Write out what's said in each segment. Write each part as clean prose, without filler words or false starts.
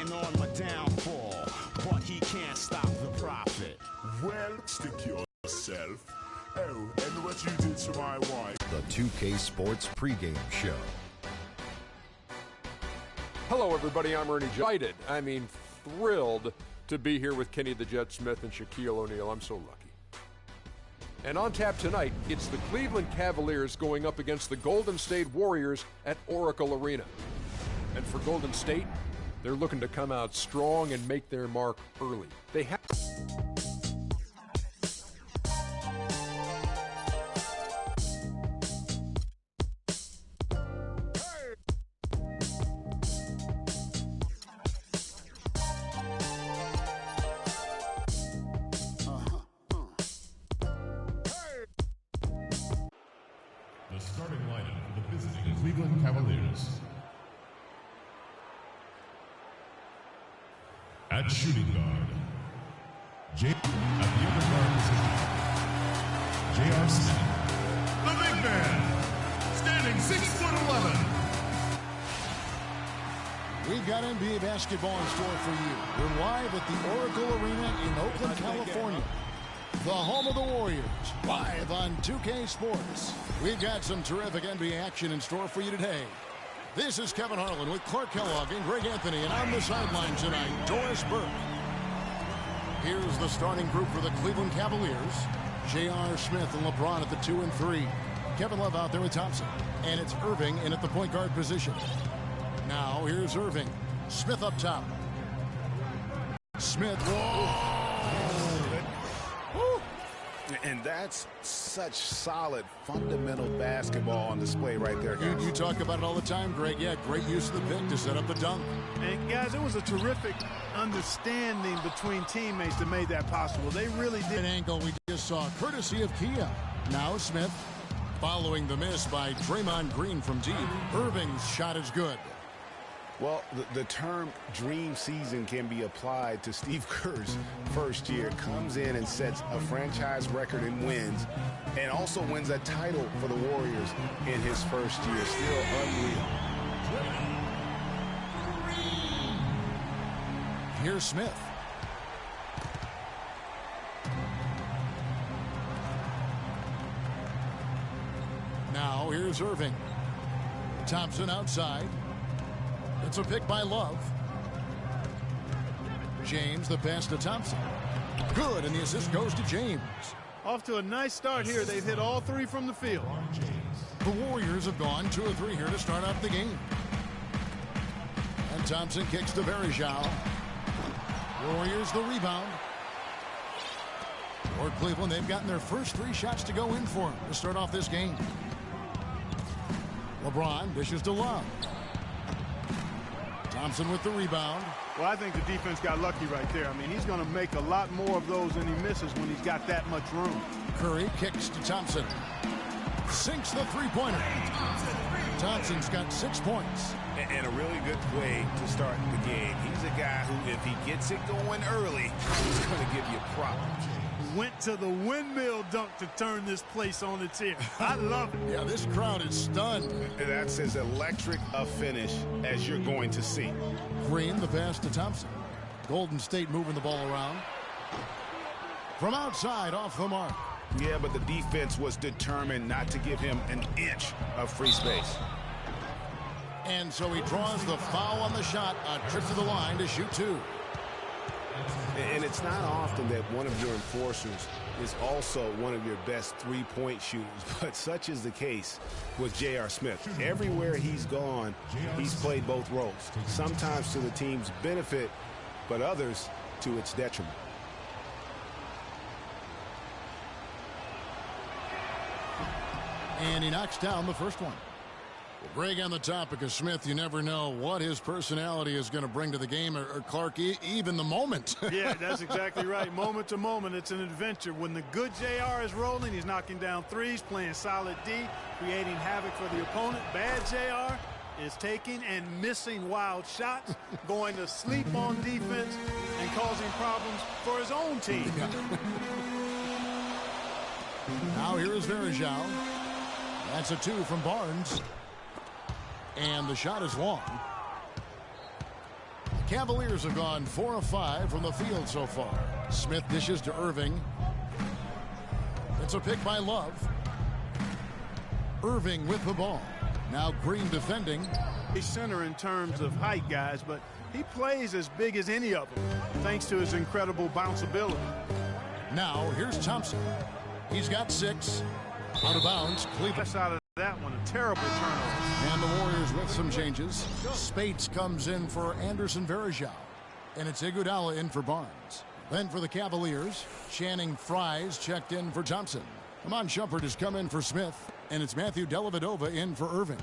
plan on my downfall, but he can't stop the prophet. Well, stick yourself. Oh, and what you did to my wife. The 2K Sports pregame show. Hello, everybody. I'm Ernie Delighted. Thrilled to be here with Kenny the Jet Smith and Shaquille O'Neal. I'm so lucky. And on tap tonight, it's the Cleveland Cavaliers going up against the Golden State Warriors at Oracle Arena. And for Golden State, they're looking to come out strong and make their mark early. They have... The starting lineup for the visiting Cleveland Cavaliers. At shooting guard, at the other guard position, J.R. Smith, the big man, standing 6'11". We've got NBA basketball in store for you. We're live at the Oracle Arena in Oakland, California. The home of the Warriors, live on 2K Sports. We've got some terrific NBA action in store for you today. This is Kevin Harlan with Clark Kellogg and Greg Anthony, and on the sideline tonight, Doris Burke. Here's the starting group for the Cleveland Cavaliers. J.R. Smith and LeBron at the 2 and 3. Kevin Love out there with Thompson. And it's Irving in at the point guard position. Now here's Irving. Smith up top. Smith. Whoa! And that's such solid, fundamental basketball on display right there, guys. You talk about it all the time, Greg. Yeah, great use of the pick to set up the dunk. And, guys, it was a terrific understanding between teammates that made that possible. They really did. An angle we just saw, courtesy of Kia. Now Smith, following the miss by Draymond Green from deep. Irving's shot is good. Well, the term dream season can be applied to Steve Kerr's first year. Comes in and sets a franchise record in wins and also wins a title for the Warriors in his first year. Still unreal. Here's Smith. Now here's Irving. Thompson outside. It's a pick by Love. James, the pass to Thompson. Good, and the assist goes to James. Off to a nice start here. They've hit all three from the field. The Warriors have gone 2 or 3 here to start off the game. And Thompson kicks to Varejao. Warriors the rebound. For Cleveland, they've gotten their first 3 shots to go in for him to start off this game. LeBron dishes to Love. Thompson with the rebound. Well, I think the defense got lucky right there. He's going to make a lot more of those than he misses when he's got that much room. Curry kicks to Thompson. Sinks the three-pointer. Thompson's got 6 points. And a really good play to start the game. He's a guy who, if he gets it going early, he's going to give you problems. Went to the windmill dunk to turn this place on its ear. I love it. Yeah, this crowd is stunned. That's as electric a finish as you're going to see. Green, the pass to Thompson. Golden State moving the ball around. From outside, off the mark. Yeah, but the defense was determined not to give him an inch of free space. And so he draws the foul on the shot. A trip to the line to shoot 2. And it's not often that one of your enforcers is also one of your best three-point shooters, but such is the case with J.R. Smith. Everywhere he's gone, he's played both roles, sometimes to the team's benefit, but others to its detriment. And he knocks down the first one. Greg, on the topic of Smith, you never know what his personality is going to bring to the game, or Clark, even the moment. Yeah, that's exactly right. Moment to moment, it's an adventure. When the good JR is rolling, he's knocking down threes, playing solid D, creating havoc for the opponent. Bad JR is taking and missing wild shots, going to sleep on defense, and causing problems for his own team. Yeah. Now here is Varejao. That's a 2 from Barnes. And the shot is long. Cavaliers have gone 4 of 5 from the field so far. Smith dishes to Irving. It's a pick by Love. Irving with the ball. Now Green defending. He's center in terms of height, guys, but he plays as big as any of them, thanks to his incredible bounceability. Now here's Thompson. He's got 6. Out of bounds. Cleveland. Out of that one, a terrible turnover. And the Warriors with some changes. Spates comes in for Anderson Varejao. And it's Iguodala in for Barnes. Then for the Cavaliers, Channing Frye's checked in for Thompson. Iman Shumpert has come in for Smith. And it's Matthew Dellavedova in for Irving.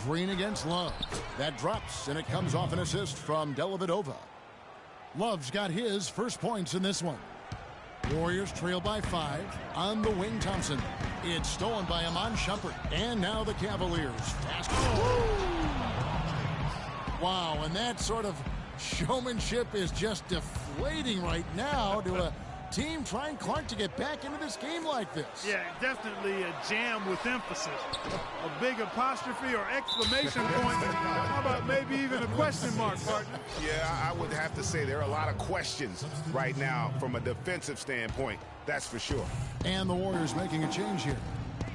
Green against Love. That drops, and it comes off an assist from Dellavedova. Love's got his first points in this one. Warriors trail by 5. On the wing, Thompson. It's stolen by Iman Shumpert. And now the Cavaliers. Fast. Wow, and that sort of showmanship is just deflating right now to a team trying Clark to get back into this game like this. Yeah, definitely a jam with emphasis. A big apostrophe or exclamation point. How about maybe even a question mark, partner? Yeah, I would have to say there are a lot of questions right now from a defensive standpoint. That's for sure. And the Warriors making a change here.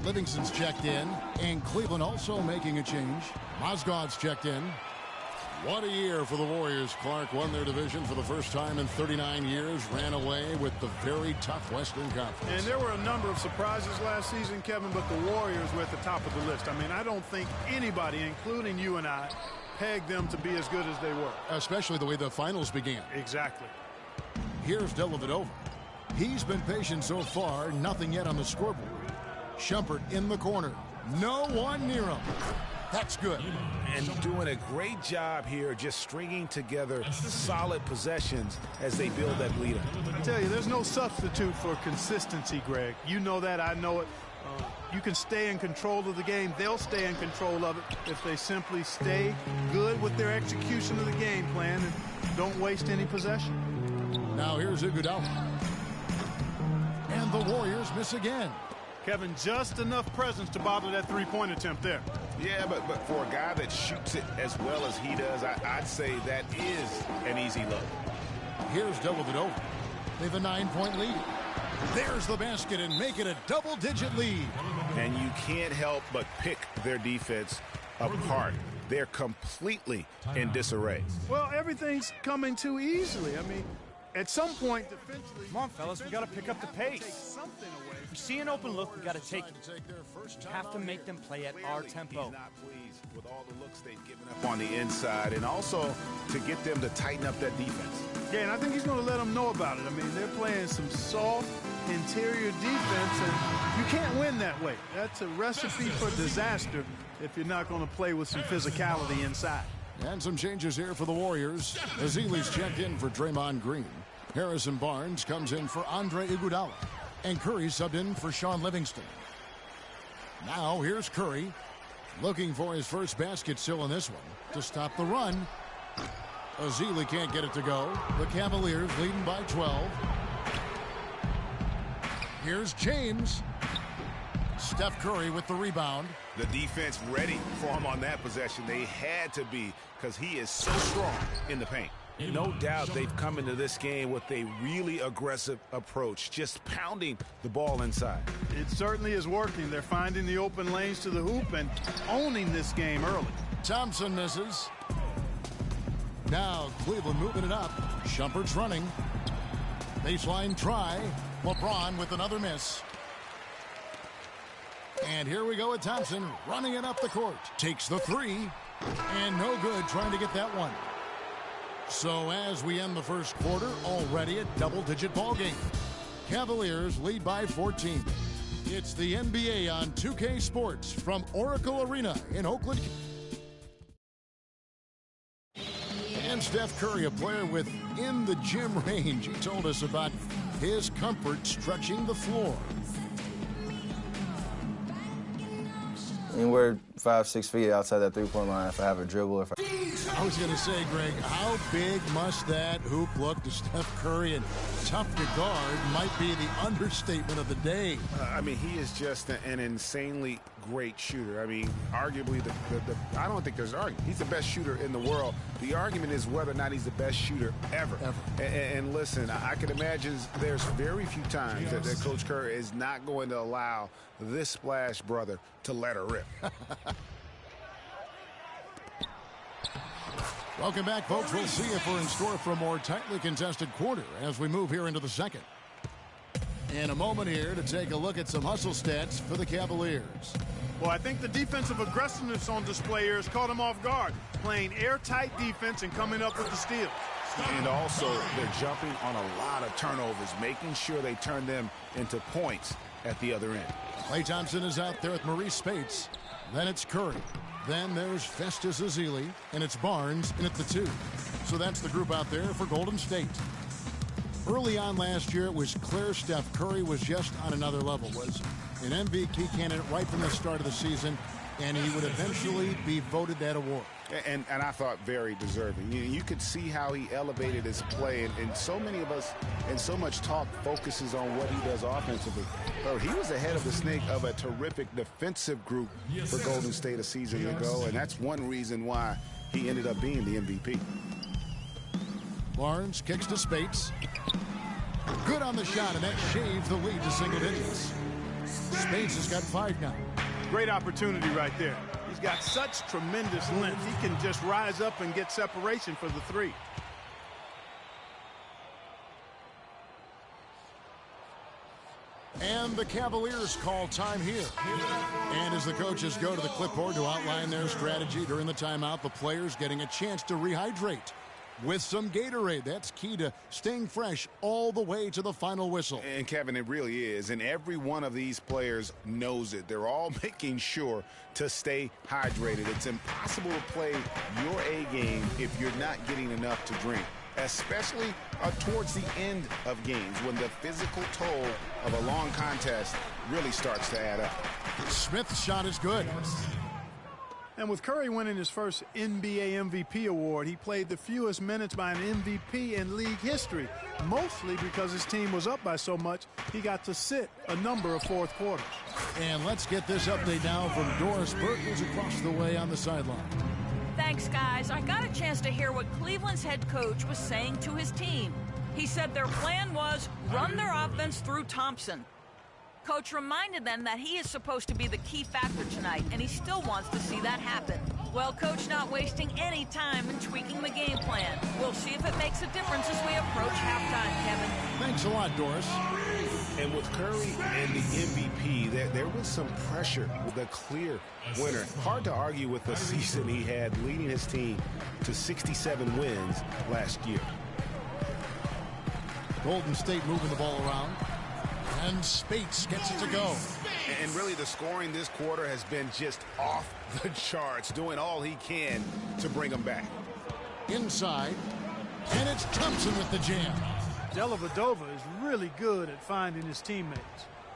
Livingston's checked in, and Cleveland also making a change. Mozgov's checked in. What a year for the Warriors. Clark won their division for the first time in 39 years, ran away with the very tough Western Conference. And there were a number of surprises last season, Kevin, but the Warriors were at the top of the list. I mean, I don't think anybody, including you and I, pegged them to be as good as they were. Especially the way the finals began. Exactly. Here's Dellavedova. He's been patient so far, nothing yet on the scoreboard. Shumpert in the corner. No one near him. That's good. And doing a great job here just stringing together solid possessions as they build that lead up. I tell you, there's no substitute for consistency, Greg. You know that. I know it. You can stay in control of the game. They'll stay in control of it if they simply stay good with their execution of the game plan and don't waste any possession. Now here's Iguodala. And the Warriors miss again. Kevin, just enough presence to bother that three-point attempt there. Yeah, but for a guy that shoots it as well as he does, I'd say that is an easy look. Here's Dellavedova. They have a 9-point lead. There's the basket and make it a double-digit lead. And you can't help but pick their defense apart. They're completely in disarray. Well, everything's coming too easily. I mean, at some point, defensively... Come on, fellas, we got to pick up the pace. If we see an open look, we got to take it. We have to make them play at our tempo. He's not pleased with all the looks they've given up on the inside, and also to get them to tighten up that defense. Yeah, and I think he's going to let them know about it. I mean, they're playing some soft interior defense, and you can't win that way. That's a recipe for disaster if you're not going to play with some physicality inside. And some changes here for the Warriors. Ezeli's checked in for Draymond Green. Harrison Barnes comes in for Andre Iguodala. And Curry subbed in for Sean Livingston. Now here's Curry, looking for his first basket still in this one to stop the run. Ezeli can't get it to go. The Cavaliers leading by 12. Here's James. Steph Curry with the rebound. The defense ready for him on that possession. They had to be, because he is so strong in the paint. No doubt they've come into this game with a really aggressive approach, just pounding the ball inside. It certainly is working. They're finding the open lanes to the hoop and owning this game early. Thompson misses. Now Cleveland moving it up. Shumpert's running. Baseline try. LeBron with another miss. And here we go with Thompson running it up the court. Takes the three. And no good trying to get that one. So as we end the first quarter, already a double-digit ball game. Cavaliers lead by 14. It's the NBA on 2K Sports from Oracle Arena in Oakland. And Steph Curry, a player within the gym range. He told us about his comfort stretching the floor. Anywhere 5-6 feet outside that three-point line if I have a dribble. I was going to say, Greg, how big must that hoop look to Steph Curry? And tough to guard might be the understatement of the day. I mean, he is just an insanely great shooter. I mean, arguably, I don't think there's an argument. He's the best shooter in the world. The argument is whether or not he's the best shooter ever. And listen, I can imagine there's very few times that Coach Kerr is not going to allow this splash brother to let her rip. Welcome back, folks. We'll see if we're in store for a more tightly contested quarter as we move here into the second. In a moment here to take a look at some hustle stats for the Cavaliers. Well, I think the defensive aggressiveness on display here has caught them off guard, playing airtight defense and coming up with the steals. And also, they're jumping on a lot of turnovers, making sure they turn them into points at the other end. Klay Thompson is out there with Maurice Spates. Then it's Curry. Then there's Festus Ezeli, and it's Barnes in at the 2. So that's the group out there for Golden State. Early on last year, it was clear Steph Curry was just on another level, was an MVP candidate right from the start of the season, and he would eventually be voted that award. And I thought very deserving. You could see how he elevated his play, and so many of us and so much talk focuses on what he does offensively. But he was ahead of the snake of a terrific defensive group for Golden State a season ago, and that's one reason why he ended up being the MVP. Barnes kicks to Spates. Good on the shot, and that shaves the lead to single digits. Spates has got 5 now. Great opportunity right there. He's got such tremendous length. He can just rise up and get separation for the 3. And the Cavaliers call time here. And as the coaches go to the clipboard to outline their strategy during the timeout, the players getting a chance to rehydrate with some Gatorade. That's key to staying fresh all the way to the final whistle. And Kevin, it really is. And every one of these players knows it. They're all making sure to stay hydrated. It's impossible to play your A game if you're not getting enough to drink, especially towards the end of games when the physical toll of a long contest really starts to add up. Smith's shot is good. And with Curry winning his first NBA MVP award, he played the fewest minutes by an MVP in league history, mostly because his team was up by so much he got to sit a number of fourth quarters. And let's get this update now from Doris Burke, who's across the way on the sideline. Thanks, guys. I got a chance to hear what Cleveland's head coach was saying to his team. He said their plan was run their offense through Thompson. Coach reminded them that he is supposed to be the key factor tonight, and he still wants to see that happen. Well, Coach not wasting any time in tweaking the game plan. We'll see if it makes a difference as we approach halftime, Kevin. Thanks a lot, Doris. And with Curry and the MVP, there was some pressure with a clear winner. Hard to argue with the season he had, leading his team to 67 wins last year. Golden State moving the ball around. And Spates gets it to go. And really the scoring this quarter has been just off the charts, doing all he can to bring them back. Inside. And it's Thompson with the jam. Dellavedova is really good at finding his teammates.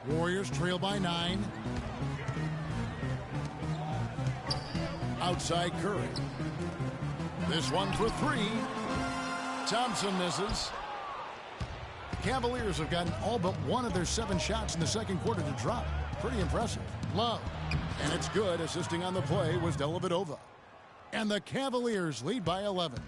Warriors trail by 9. Outside Curry. This one for 3. Thompson misses. Cavaliers have gotten all but one of their 7 shots in the second quarter to drop. Pretty impressive. Love. And it's good. Assisting on the play was Dellavedova. And the Cavaliers lead by 11.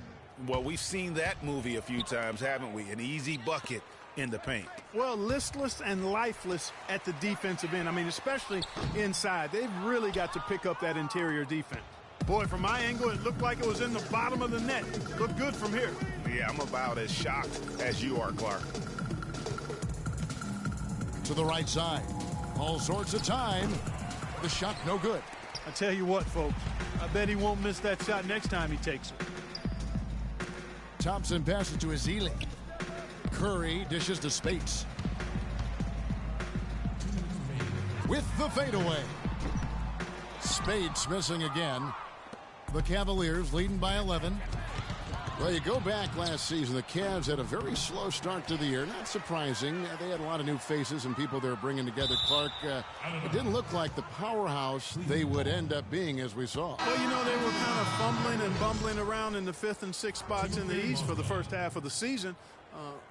Well, we've seen that movie a few times, haven't we? An easy bucket in the paint. Well, listless and lifeless at the defensive end. I mean, especially inside. They've really got to pick up that interior defense. Boy, from my angle, it looked like it was in the bottom of the net. Looked good from here. Yeah, I'm about as shocked as you are, Clark. To the right side. All sorts of time. The shot no good. I tell you what, folks. I bet he won't miss that shot next time he takes it. Thompson passes to Ezeli. Curry dishes to Spates. With the fadeaway. Spates missing again. The Cavaliers leading by 11. Well, you go back last season, the Cavs had a very slow start to the year. Not surprising. They had a lot of new faces and people they were bringing together. Clark, it didn't look like the powerhouse they would end up being, as we saw. Well, you know, they were kind of fumbling and bumbling around in the 5th and 6th spots in the East for the first half of the season.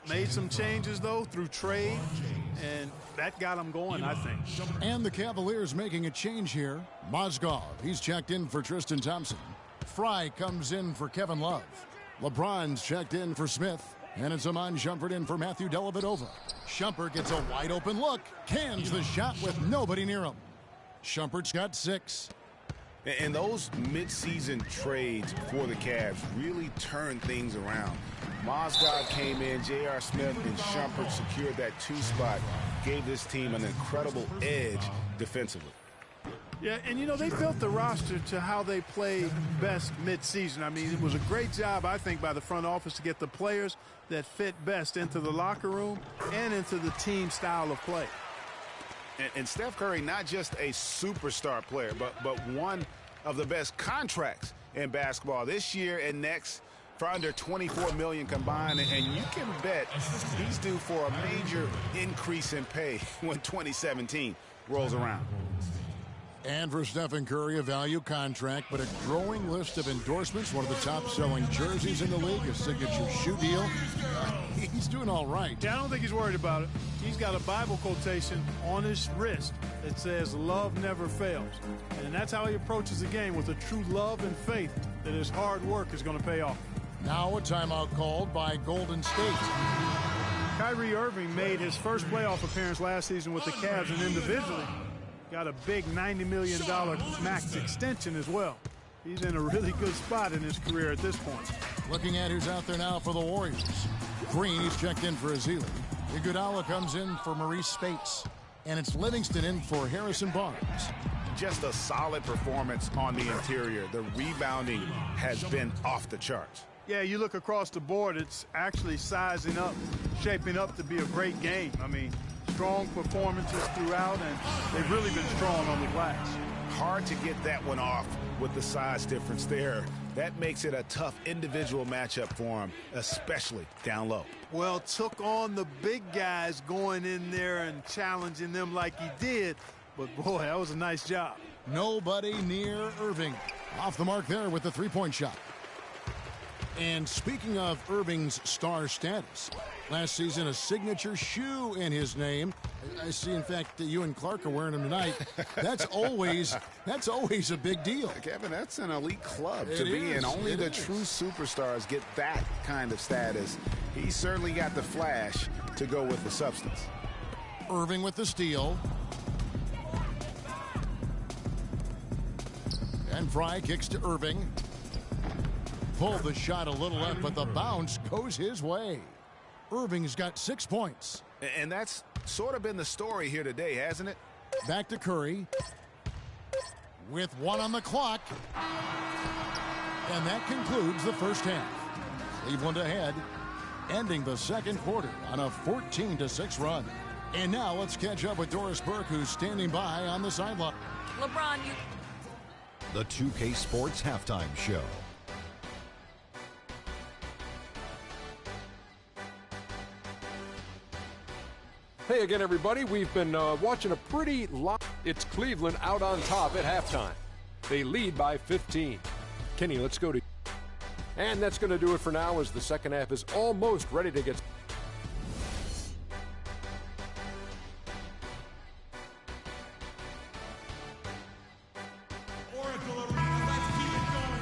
Made some changes, though, through trade, and that got them going, I think. And the Cavaliers making a change here. Mozgov, he's checked in for Tristan Thompson. Fry comes in for Kevin Love. LeBron's checked in for Smith. And it's Iman Shumpert in for Matthew Dellavedova. Shumpert gets a wide-open look. Cans the shot with nobody near him. Shumpert's got 6. And those mid-season trades for the Cavs really turned things around. Mozgov came in, J.R. Smith and Shumpert secured that 2 spot, gave this team an incredible edge defensively. Yeah, and you know, they built the roster to how they play best mid-season. I mean, it was a great job, I think, by the front office to get the players that fit best into the locker room and into the team style of play. And Steph Curry, not just a superstar player, but one of the best contracts in basketball this year and next for under $24 million combined. And you can bet he's due for a major increase in pay when 2017 rolls around. And for Stephen Curry, a value contract, but a growing list of endorsements. One of the top-selling jerseys in the league, a signature shoe deal. He's doing all right. Yeah, I don't think he's worried about it. He's got a Bible quotation on his wrist that says, "Love never fails." And that's how he approaches the game, with a true love and faith that his hard work is going to pay off. Now a timeout called by Golden State. Kyrie Irving made his first playoff appearance last season with the Cavs, and individually got a big $90 million max extension as well. He's in a really good spot in his career at this point. Looking at who's out there now for the Warriors. Green, he's checked in for Azili. Iguodala comes in for Maurice Spates. And it's Livingston in for Harrison Barnes. Just a solid performance on the interior. The rebounding has been off the charts. Yeah, you look across the board, it's actually sizing up, shaping up to be a great game. I mean, strong performances throughout, and they've really been strong on the glass. Hard to get that one off with the size difference there. That makes it a tough individual matchup for him, especially down low. Well, took on the big guys going in there and challenging them like he did, but boy, that was a nice job. Nobody near Irving. Off the mark there with the three-point shot. And speaking of Irving's star status, last season a signature shoe in his name. I see, in fact, that you and Clark are wearing them tonight. That's always a big deal. Kevin, that's an elite club to be in. Only the true superstars get that kind of status. He certainly got the flash to go with the substance. Irving with the steal. And Fry kicks to Irving. Pulled the shot a little left, but the bounce goes his way. Irving's got 6 points. And that's sort of been the story here today, hasn't it? Back to Curry. With 1 on the clock. And that concludes the first half. Cleveland ahead, ending the second quarter on a 14-6 run. And now let's catch up with Doris Burke, who's standing by on the sideline. LeBron, The 2K Sports Halftime Show. Hey again, everybody. We've been watching a pretty lot. It's Cleveland out on top at halftime. They lead by 15. Kenny, let's go to... And that's going to do it for now, as the second half is almost ready to get...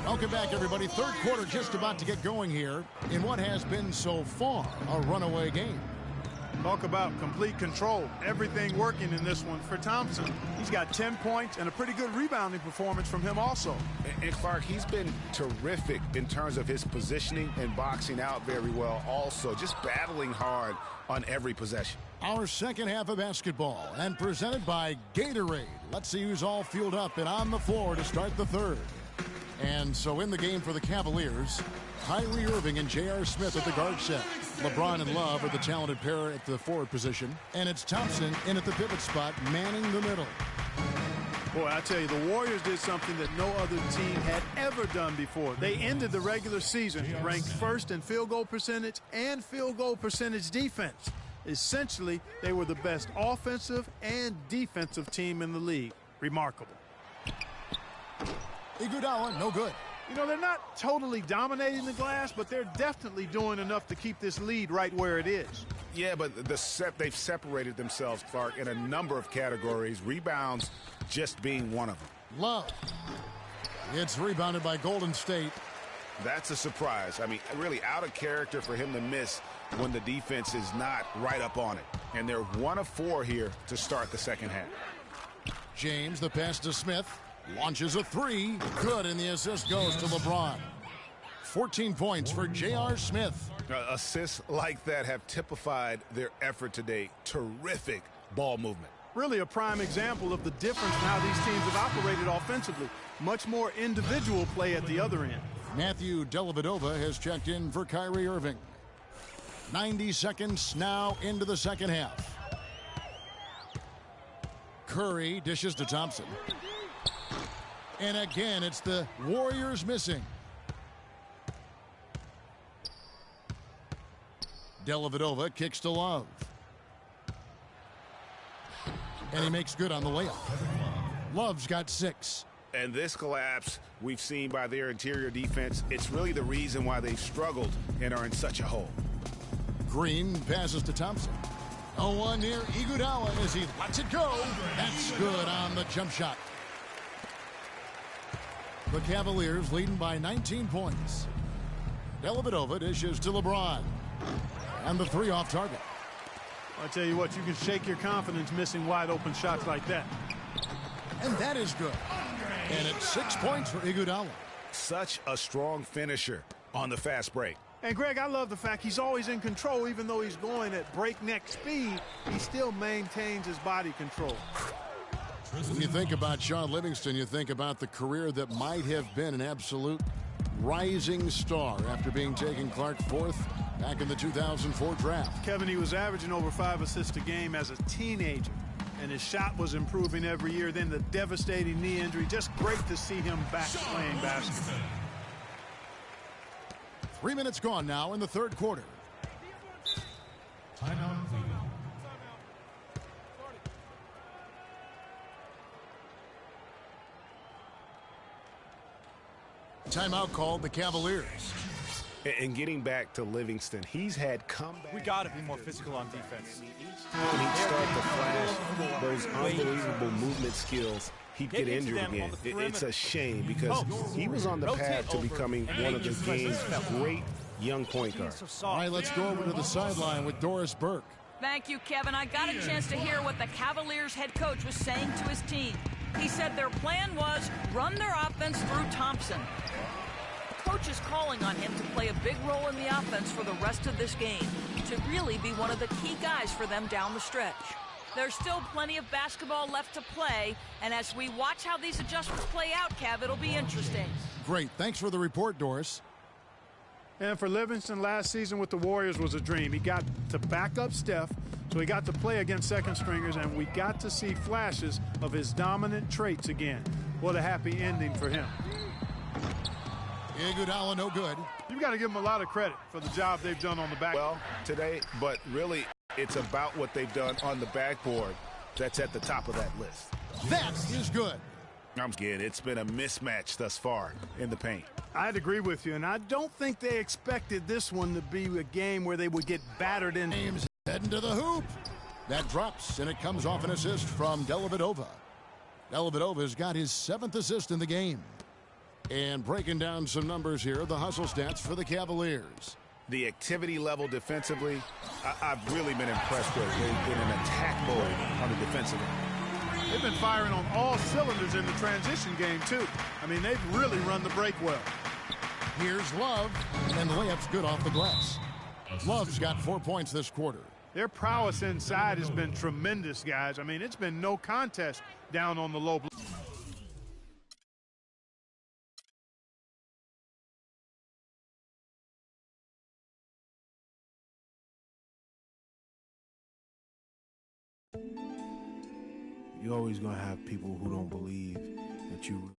Welcome back, everybody. Third quarter just about to get going here in what has been so far a runaway game. Talk about complete control. Everything working in this one for Thompson. He's got 10 points and a pretty good rebounding performance from him also. And Clark, he's been terrific in terms of his positioning and boxing out very well also. Just battling hard on every possession. Our second half of basketball, and presented by Gatorade. Let's see who's all fueled up and on the floor to start the third. And so in the game for the Cavaliers, Kyrie Irving and J.R. Smith at the guard set. LeBron and Love are the talented pair at the forward position. And it's Thompson in at the pivot spot, manning the middle. Boy, I tell you, the Warriors did something that no other team had ever done before. They ended the regular season ranked first in field goal percentage and field goal percentage defense. Essentially, they were the best offensive and defensive team in the league. Remarkable. Iguodala, no good. You know, they're not totally dominating the glass, but they're definitely doing enough to keep this lead right where it is. Yeah, but they've separated themselves, Clark, in a number of categories, rebounds just being one of them. Love. It's rebounded by Golden State. That's a surprise. I mean, really out of character for him to miss when the defense is not right up on it. And they're 1 of 4 here to start the second half. James, the pass to Smith. Launches a 3. Good, and the assist goes to LeBron. 14 points for J.R. Smith. Assists like that have typified their effort today. Terrific ball movement. Really a prime example of the difference in how these teams have operated offensively. Much more individual play at the other end. Matthew Dellavedova has checked in for Kyrie Irving. 90 seconds now into the second half. Curry dishes to Thompson. And again, it's the Warriors missing. Dellavedova kicks to Love. And he makes good on the layup. Love's got 6. And this collapse we've seen by their interior defense, it's really the reason why they've struggled and are in such a hole. Green passes to Thompson. No one near Iguodala as he lets it go. That's good on the jump shot. The Cavaliers leading by 19 points. Dellavedova dishes to LeBron. And the 3 off target. I tell you what, you can shake your confidence missing wide open shots like that. And that is good. And it's 6 points for Iguodala. Such a strong finisher on the fast break. And Greg, I love the fact he's always in control. Even though he's going at breakneck speed, he still maintains his body control. When you think about Shaun Livingston, you think about the career that might have been an absolute rising star after being taken Clark 4th back in the 2004 draft. Kevin, he was averaging over 5 assists a game as a teenager, and his shot was improving every year. Then the devastating knee injury. Just great to see him back playing basketball. 3 minutes gone now in the third quarter. Timeout, Cleveland. Timeout called the Cavaliers. And getting back to Livingston, he's had comeback. We got to be more physical on defense. Each time he'd start to flash those unbelievable movement skills, he'd get injured again. It's a shame because he was on the path to becoming one of the game's great young point guards. All right, let's go over to the sideline with Doris Burke. Thank you, Kevin. I got a chance to hear what the Cavaliers head coach was saying to his team. He said their plan was run their offense through Thompson. The coach is calling on him to play a big role in the offense for the rest of this game, to really be one of the key guys for them down the stretch. There's still plenty of basketball left to play, and as we watch how these adjustments play out, Kev, it'll be interesting. Great. Thanks for the report, Doris. And for Livingston, last season with the Warriors was a dream. He got to back up Steph, so he got to play against second stringers, and we got to see flashes of his dominant traits again. What a happy ending for him. Iguodala no good. You've got to give them a lot of credit for the job they've done on the back. Well, today, but really it's about what they've done on the backboard that's at the top of that list. That is good. I'm scared. It's been a mismatch thus far in the paint. I'd agree with you, and I don't think they expected this one to be a game where they would get battered in. James heading to the hoop. That drops, and it comes off an assist from Dellavedova. Dellavedova's got his 7th assist in the game. And breaking down some numbers here, the hustle stats for the Cavaliers. The activity level defensively, I've really been impressed with. They've been an attack mode on the defensive end. They've been firing on all cylinders in the transition game, too. I mean, they've really run the break well. Here's Love, and the layup's good off the glass. Love's got 4 points this quarter. Their prowess inside has been tremendous, guys. I mean, it's been no contest down on the low block. you're always going to have people who don't believe that you.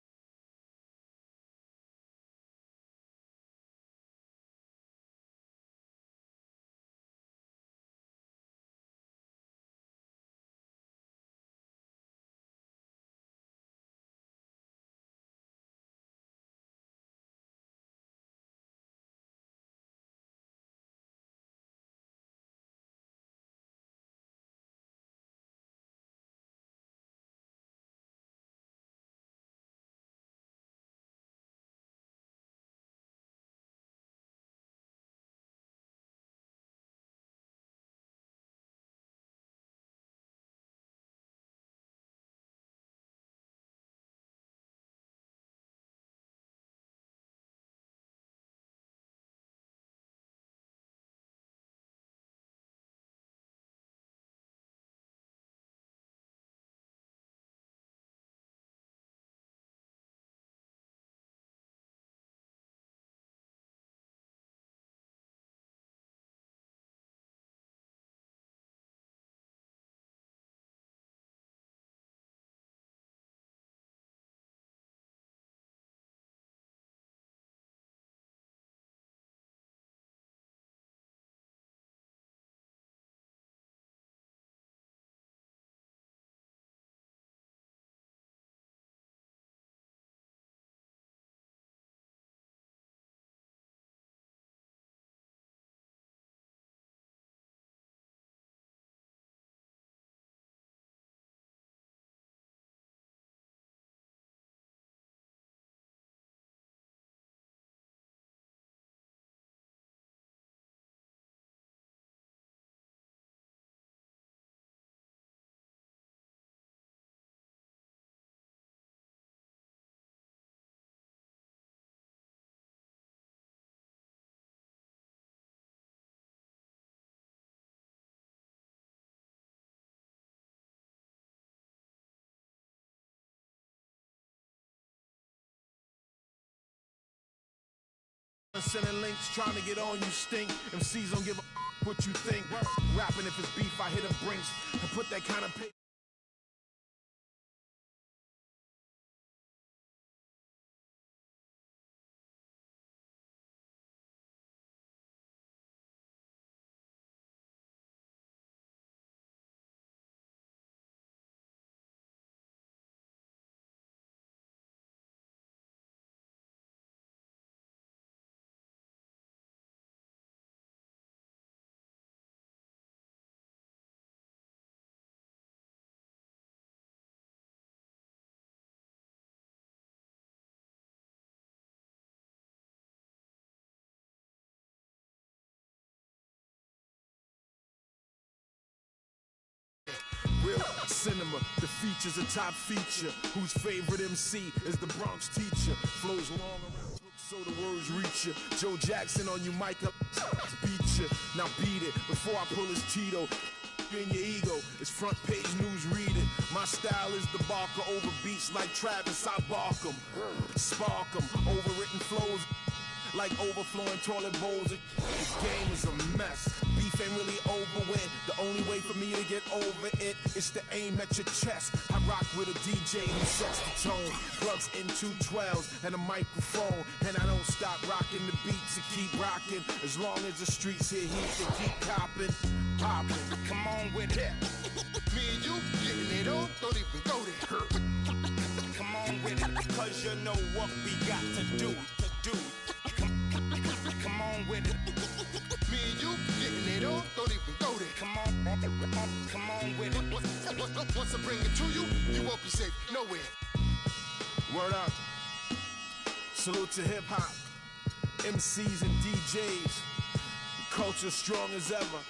Sending links, trying to get on you stink. MCs don't give a what you think. Rapping if it's beef, I hit a brinks and put that kind of paper. Real cinema, the feature's a top feature. Whose favorite MC is the Bronx teacher? Flows long around so the words reach you. Joe Jackson on you, mic up, beat you. Now beat it before I pull his Tito. In your ego, it's front page news, read it. My style is the barker over beats like Travis, I bark 'em. Spark 'em, overwritten flows like overflowing toilet bowls. This game is a mess. Beef ain't really over with. The only way for me to get over it is to aim at your chest. I rock with a DJ who sets the tone, plugs in 212s and a microphone, and I don't stop rocking the beats and keep rocking as long as the streets here heat to keep copping, popping. Come on with it. Me and you getting it on, don't even go there. Come on with it, cause you know what we got to do. Come on with it. Me and you getting it on, don't even go there. Come on with it. Once I bring it to you, you won't be safe nowhere. Word up. Salute to hip hop, MCs and DJs. Culture strong as ever.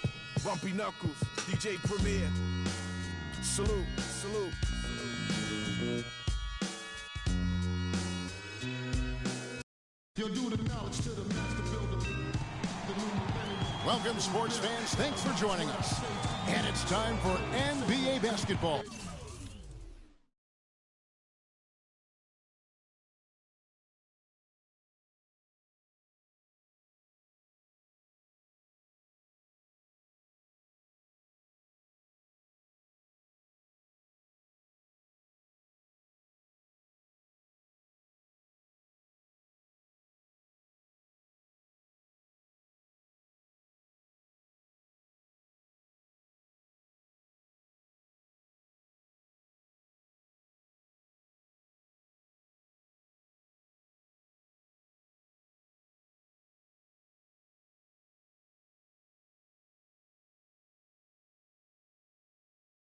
Bumpy Knuckles, DJ Premier. Salute, salute. You'll do the knowledge to the master builder. Welcome, sports fans. Thanks for joining us. And it's time for NBA basketball.